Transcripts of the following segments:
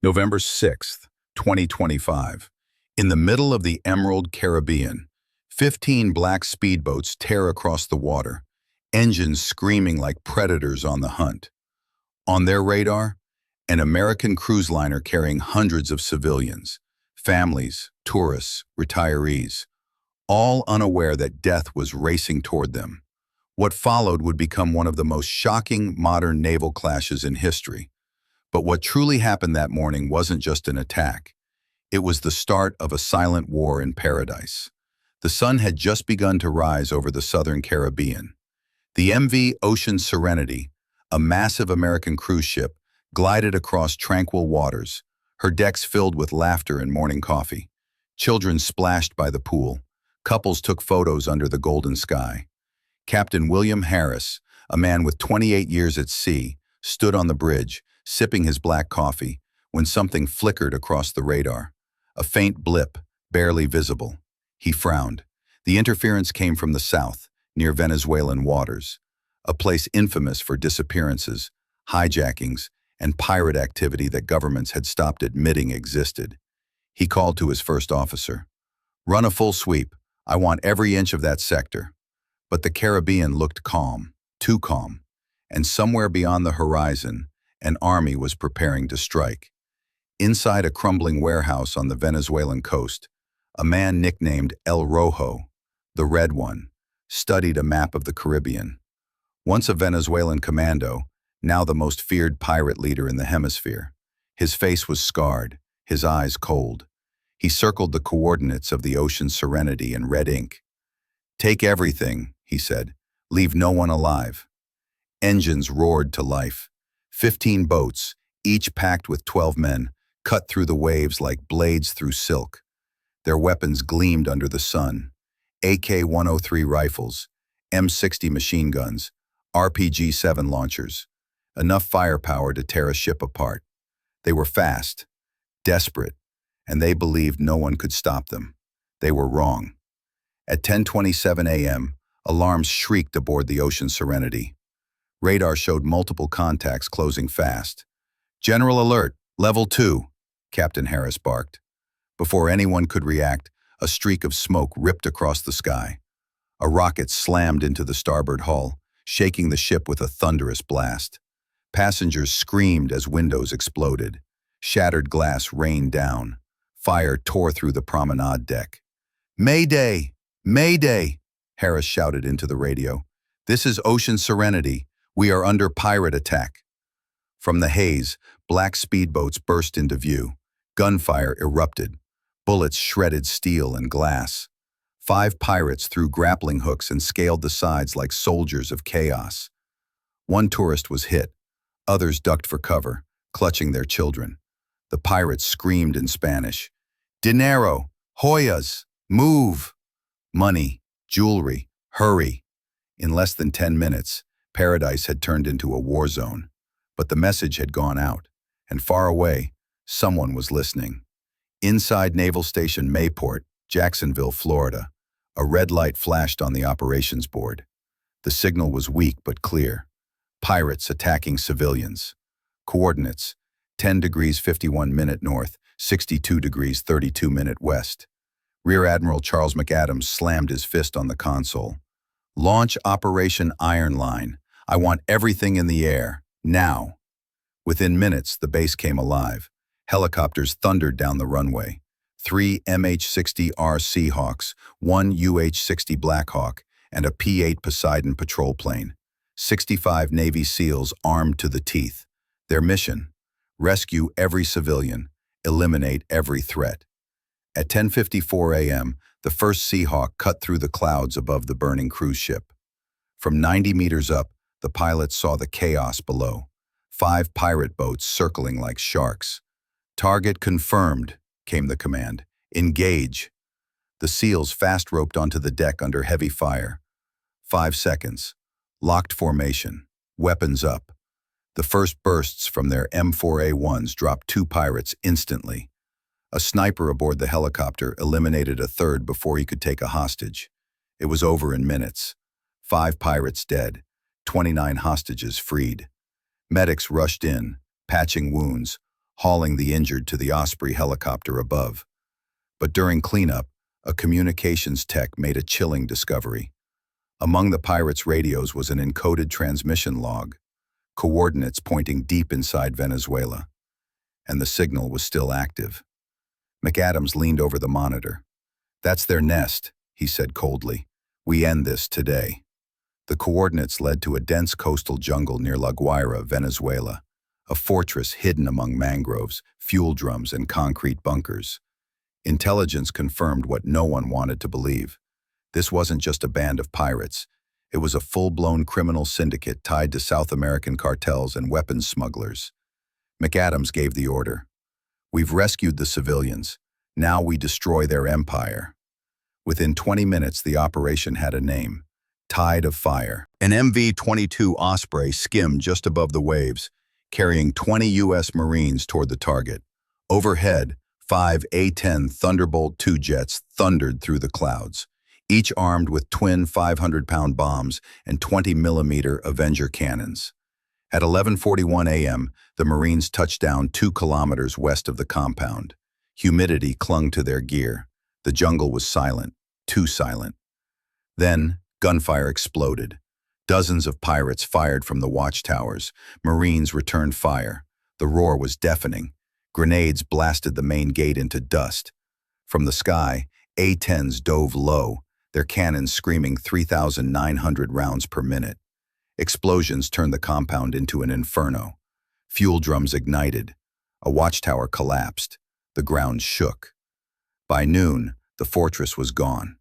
November 6th, 2025. In the middle of the Emerald Caribbean, 15 black speedboats tear across the water, engines screaming like predators on the hunt. On their radar, an American cruise liner carrying hundreds of civilians, families, tourists, retirees, all unaware that death was racing toward them. What followed would become one of the most shocking modern naval clashes in history. But what truly happened that morning wasn't just an attack. It was the start of a silent war in paradise. The sun had just begun to rise over the southern Caribbean. The MV Ocean Serenity, a massive American cruise ship, glided across tranquil waters, her decks filled with laughter and morning coffee. Children splashed by the pool. Couples took photos under the golden sky. Captain William Harris, a man with 28 years at sea, stood on the bridge, sipping his black coffee, when something flickered across the radar. A faint blip, barely visible. He frowned. The interference came from the south, near Venezuelan waters, a place infamous for disappearances, hijackings, and pirate activity that governments had stopped admitting existed. He called to his first officer. "Run a full sweep. I want every inch of that sector." But the Caribbean looked calm, too calm, and somewhere beyond the horizon, an army was preparing to strike. Inside a crumbling warehouse on the Venezuelan coast, a man nicknamed El Rojo, the Red One, studied a map of the Caribbean. Once a Venezuelan commando, now the most feared pirate leader in the hemisphere. His face was scarred, his eyes cold. He circled the coordinates of the Ocean Serenity in red ink. "Take everything," he said. "Leave no one alive." Engines roared to life. 15 boats, each packed with 12 men, cut through the waves like blades through silk. Their weapons gleamed under the sun. AK-103 rifles, M60 machine guns, RPG-7 launchers. Enough firepower to tear a ship apart. They were fast, desperate, and they believed no one could stop them. They were wrong. At 10:27 a.m., alarms shrieked aboard the Ocean Serenity. Radar showed multiple contacts closing fast. "General alert, level 2, Captain Harris barked. Before anyone could react, a streak of smoke ripped across the sky. A rocket slammed into the starboard hull, shaking the ship with a thunderous blast. Passengers screamed as windows exploded. Shattered glass rained down. Fire tore through the promenade deck. "Mayday! Mayday!" Harris shouted into the radio. "This is Ocean Serenity. We are under pirate attack." From the haze, black speedboats burst into view. Gunfire erupted. Bullets shredded steel and glass. 5 pirates threw grappling hooks and scaled the sides like soldiers of chaos. One tourist was hit. Others ducked for cover, clutching their children. The pirates screamed in Spanish, "Dinero! Joyas! Move! Money! Jewelry! Hurry!" In less than 10 minutes, paradise had turned into a war zone. But the message had gone out, and far away, someone was listening. Inside Naval Station Mayport, Jacksonville, Florida, a red light flashed on the operations board. The signal was weak but clear. Pirates attacking civilians. Coordinates: 10 degrees 51 minute north, 62 degrees 32 minute west. Rear Admiral Charles McAdams slammed his fist on the console. "Launch Operation Iron Line. I want everything in the air, now." Within minutes, the base came alive. Helicopters thundered down the runway. 3 MH-60R Seahawks, 1 UH-60 Blackhawk, and a P-8 Poseidon patrol plane. 65 Navy SEALs armed to the teeth. Their mission: rescue every civilian, eliminate every threat. At 10:54 a.m., the first Seahawk cut through the clouds above the burning cruise ship. From 90 meters up, the pilots saw the chaos below. 5 pirate boats circling like sharks. "Target confirmed," came the command. "Engage." The SEALs fast roped onto the deck under heavy fire. 5 seconds. Locked formation. Weapons up. The first bursts from their M4A1s dropped 2 pirates instantly. A sniper aboard the helicopter eliminated a third before he could take a hostage. It was over in minutes. 5 pirates dead. 29 hostages freed. Medics rushed in, patching wounds, hauling the injured to the Osprey helicopter above. But during cleanup, a communications tech made a chilling discovery. Among the pirates' radios was an encoded transmission log, coordinates pointing deep inside Venezuela, and the signal was still active. McAdams leaned over the monitor. "That's their nest," he said coldly. "We end this today." The coordinates led to a dense coastal jungle near La Guaira, Venezuela, a fortress hidden among mangroves, fuel drums, and concrete bunkers. Intelligence confirmed what no one wanted to believe. This wasn't just a band of pirates. It was a full-blown criminal syndicate tied to South American cartels and weapons smugglers. McAdams gave the order. "We've rescued the civilians. Now we destroy their empire." Within 20 minutes, the operation had a name: Tide of Fire. An MV-22 Osprey skimmed just above the waves, carrying 20 U.S. Marines toward the target. Overhead, 5 A-10 Thunderbolt II jets thundered through the clouds, each armed with twin 500-pound bombs and 20mm Avenger cannons. At 11:41 a.m., the Marines touched down 2 kilometers west of the compound. Humidity clung to their gear. The jungle was silent, too silent. Then, gunfire exploded. Dozens of pirates fired from the watchtowers. Marines returned fire. The roar was deafening. Grenades blasted the main gate into dust. From the sky, A-10s dove low, their cannons screaming 3,900 rounds per minute. Explosions turned the compound into an inferno. Fuel drums ignited. A watchtower collapsed. The ground shook. By noon, the fortress was gone.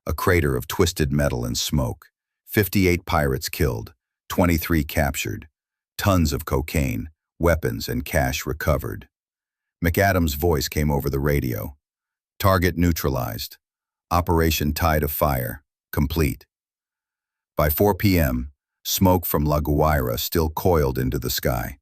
A crater of twisted metal and smoke. 58 pirates killed, 23 captured. Tons of cocaine, weapons, and cash recovered. McAdams' voice came over the radio. "Target neutralized. Operation Tide of Fire, complete." By 4 p.m., smoke from La Guaira still coiled into the sky.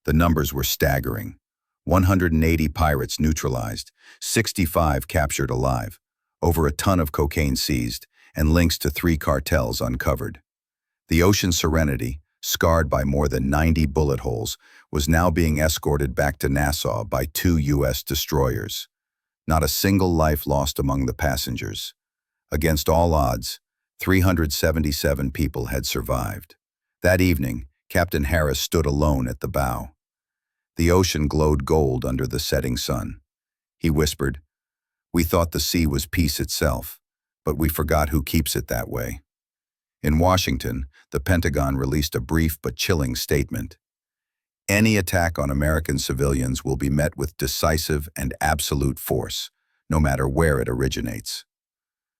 The numbers were staggering. 180 pirates neutralized, 65 captured alive, over a ton of cocaine seized, and links to 3 cartels uncovered. The Ocean Serenity, scarred by more than 90 bullet holes, was now being escorted back to Nassau by 2 U.S. destroyers. Not a single life lost among the passengers. Against all odds, 377 people had survived. That evening, Captain Harris stood alone at the bow. The ocean glowed gold under the setting sun. He whispered, "We thought the sea was peace itself, but we forgot who keeps it that way." In Washington, the Pentagon released a brief but chilling statement. "Any attack on American civilians will be met with decisive and absolute force, no matter where it originates."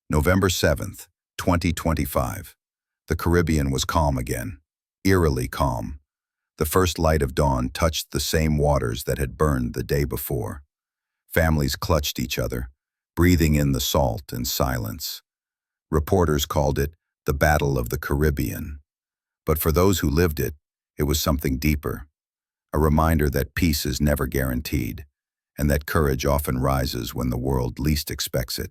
November 7th, 2025. The Caribbean was calm again, eerily calm. The first light of dawn touched the same waters that had burned the day before. Families clutched each other, breathing in the salt and silence. Reporters called it the Battle of the Caribbean. But for those who lived it, it was something deeper. A reminder that peace is never guaranteed, and that courage often rises when the world least expects it.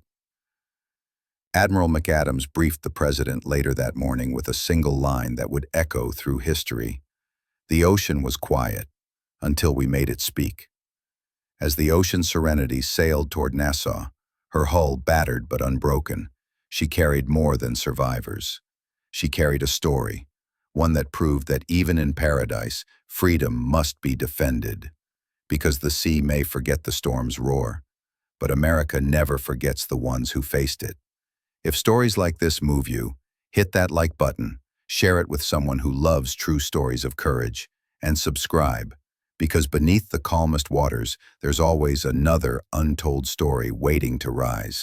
Admiral McAdams briefed the president later that morning with a single line that would echo through history. "The ocean was quiet, until we made it speak." As the Ocean Serenity sailed toward Nassau, her hull battered but unbroken, she carried more than survivors. She carried a story, one that proved that even in paradise, freedom must be defended. Because the sea may forget the storm's roar, but America never forgets the ones who faced it. If stories like this move you, hit that like button, share it with someone who loves true stories of courage, and subscribe, because beneath the calmest waters, there's always another untold story waiting to rise.